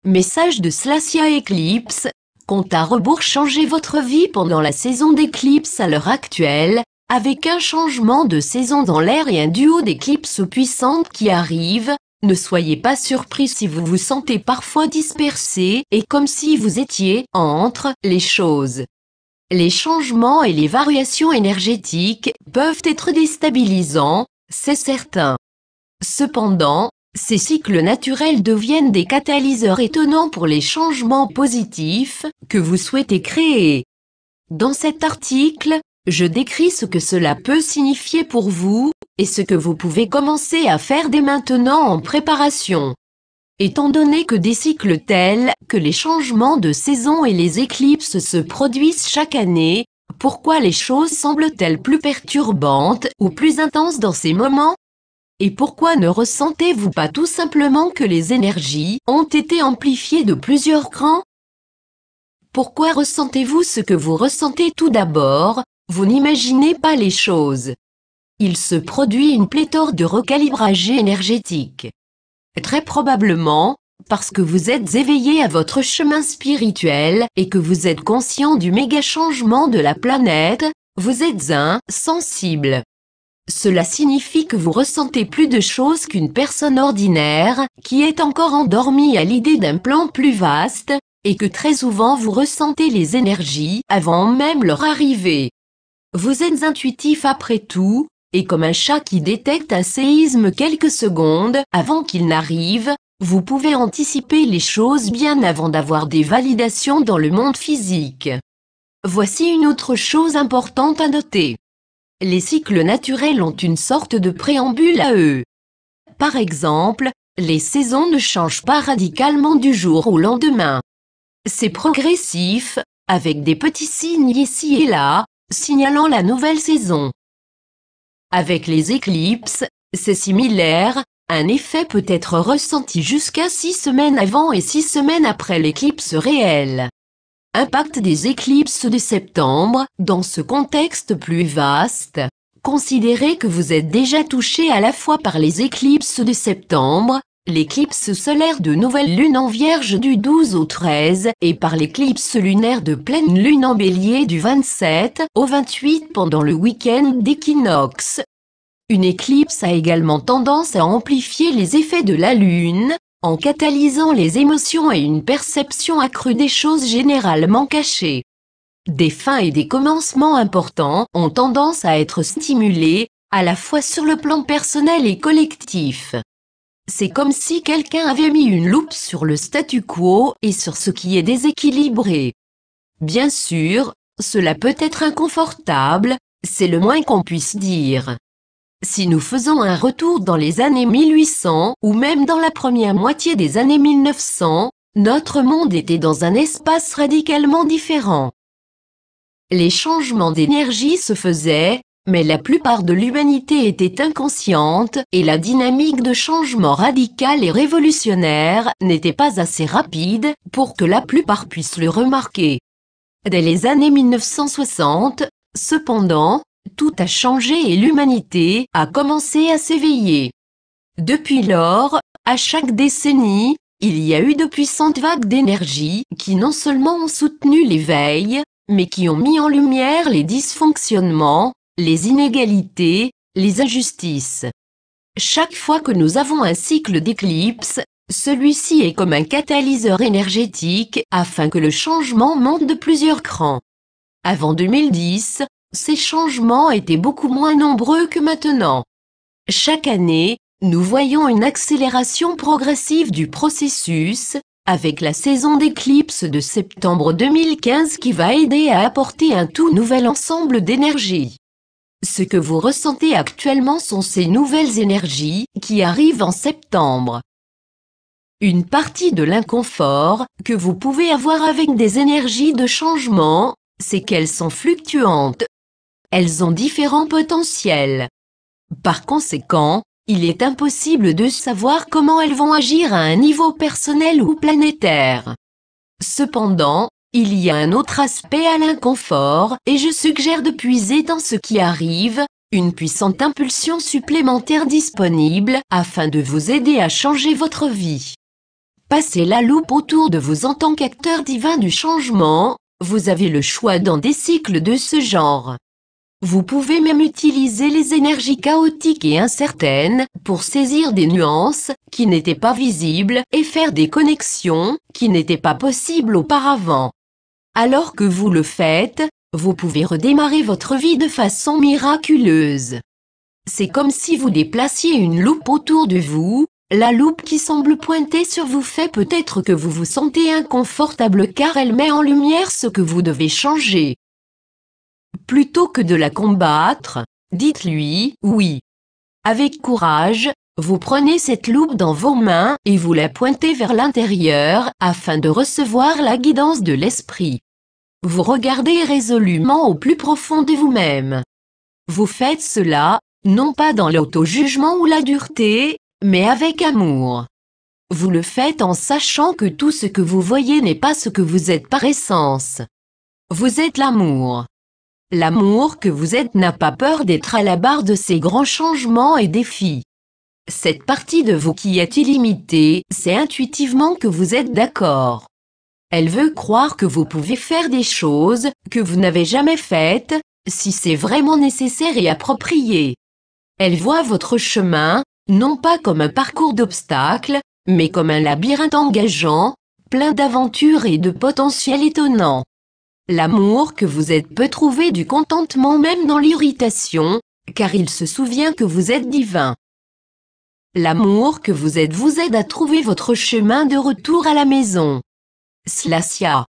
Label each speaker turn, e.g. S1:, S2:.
S1: Message de Slacia Eclipse, compte à rebours changer votre vie pendant la saison d'éclipse à l'heure actuelle, avec un changement de saison dans l'air et un duo d'éclipses puissantes qui arrive. Ne soyez pas surpris si vous vous sentez parfois dispersé et comme si vous étiez entre les choses. Les changements et les variations énergétiques peuvent être déstabilisants, c'est certain. Cependant, ces cycles naturels deviennent des catalyseurs étonnants pour les changements positifs que vous souhaitez créer. Dans cet article, je décris ce que cela peut signifier pour vous et ce que vous pouvez commencer à faire dès maintenant en préparation. Étant donné que des cycles tels que les changements de saison et les éclipses se produisent chaque année, pourquoi les choses semblent-elles plus perturbantes ou plus intenses dans ces moments? Et pourquoi ne ressentez-vous pas tout simplement que les énergies ont été amplifiées de plusieurs crans? Pourquoi ressentez-vous ce que vous ressentez? Tout d'abord, vous n'imaginez pas les choses. Il se produit une pléthore de recalibrage énergétique. Très probablement, parce que vous êtes éveillé à votre chemin spirituel et que vous êtes conscient du méga changement de la planète, vous êtes insensible. Cela signifie que vous ressentez plus de choses qu'une personne ordinaire, qui est encore endormie à l'idée d'un plan plus vaste, et que très souvent vous ressentez les énergies avant même leur arrivée. Vous êtes intuitif après tout, et comme un chat qui détecte un séisme quelques secondes avant qu'il n'arrive, vous pouvez anticiper les choses bien avant d'avoir des validations dans le monde physique. Voici une autre chose importante à noter. Les cycles naturels ont une sorte de préambule à eux. Par exemple, les saisons ne changent pas radicalement du jour au lendemain. C'est progressif, avec des petits signes ici et là, signalant la nouvelle saison. Avec les éclipses, c'est similaire, un effet peut être ressenti jusqu'à 6 semaines avant et 6 semaines après l'éclipse réelle. Impact des éclipses de septembre. Dans ce contexte plus vaste, considérez que vous êtes déjà touché à la fois par les éclipses de septembre, l'éclipse solaire de nouvelle lune en Vierge du 12 au 13 et par l'éclipse lunaire de pleine lune en Bélier du 27 au 28 pendant le week-end d'équinoxe. Une éclipse a également tendance à amplifier les effets de la lune, en catalysant les émotions et une perception accrue des choses généralement cachées. Des fins et des commencements importants ont tendance à être stimulés, à la fois sur le plan personnel et collectif. C'est comme si quelqu'un avait mis une loupe sur le statu quo et sur ce qui est déséquilibré. Bien sûr, cela peut être inconfortable, c'est le moins qu'on puisse dire. Si nous faisons un retour dans les années 1800 ou même dans la première moitié des années 1900, notre monde était dans un espace radicalement différent. Les changements d'énergie se faisaient, mais la plupart de l'humanité était inconsciente et la dynamique de changement radical et révolutionnaire n'était pas assez rapide pour que la plupart puissent le remarquer. Dès les années 1960, cependant, tout a changé et l'humanité a commencé à s'éveiller. Depuis lors, à chaque décennie, il y a eu de puissantes vagues d'énergie qui non seulement ont soutenu l'éveil, mais qui ont mis en lumière les dysfonctionnements, les inégalités, les injustices. Chaque fois que nous avons un cycle d'éclipse, celui-ci est comme un catalyseur énergétique afin que le changement monte de plusieurs crans. Avant 2010, ces changements étaient beaucoup moins nombreux que maintenant. Chaque année, nous voyons une accélération progressive du processus, avec la saison d'éclipse de septembre 2015 qui va aider à apporter un tout nouvel ensemble d'énergie. Ce que vous ressentez actuellement sont ces nouvelles énergies qui arrivent en septembre. Une partie de l'inconfort que vous pouvez avoir avec des énergies de changement, c'est qu'elles sont fluctuantes. Elles ont différents potentiels. Par conséquent, il est impossible de savoir comment elles vont agir à un niveau personnel ou planétaire. Cependant, il y a un autre aspect à l'inconfort et je suggère de puiser dans ce qui arrive, une puissante impulsion supplémentaire disponible afin de vous aider à changer votre vie. Passez la loupe autour de vous en tant qu'acteur divin du changement, vous avez le choix dans des cycles de ce genre. Vous pouvez même utiliser les énergies chaotiques et incertaines pour saisir des nuances qui n'étaient pas visibles et faire des connexions qui n'étaient pas possibles auparavant. Alors que vous le faites, vous pouvez redémarrer votre vie de façon miraculeuse. C'est comme si vous déplaciez une loupe autour de vous. La loupe qui semble pointer sur vous fait peut-être que vous vous sentez inconfortable car elle met en lumière ce que vous devez changer. Plutôt que de la combattre, dites-lui « oui ». Avec courage, vous prenez cette loupe dans vos mains et vous la pointez vers l'intérieur afin de recevoir la guidance de l'esprit. Vous regardez résolument au plus profond de vous-même. Vous faites cela, non pas dans l'auto-jugement ou la dureté, mais avec amour. Vous le faites en sachant que tout ce que vous voyez n'est pas ce que vous êtes par essence. Vous êtes l'amour. L'amour que vous êtes n'a pas peur d'être à la barre de ces grands changements et défis. Cette partie de vous qui est illimitée sait intuitivement que vous êtes d'accord. Elle veut croire que vous pouvez faire des choses que vous n'avez jamais faites, si c'est vraiment nécessaire et approprié. Elle voit votre chemin, non pas comme un parcours d'obstacles, mais comme un labyrinthe engageant, plein d'aventures et de potentiel étonnant. L'amour que vous êtes peut trouver du contentement même dans l'irritation, car il se souvient que vous êtes divin. L'amour que vous êtes vous aide à trouver votre chemin de retour à la maison. Slasia.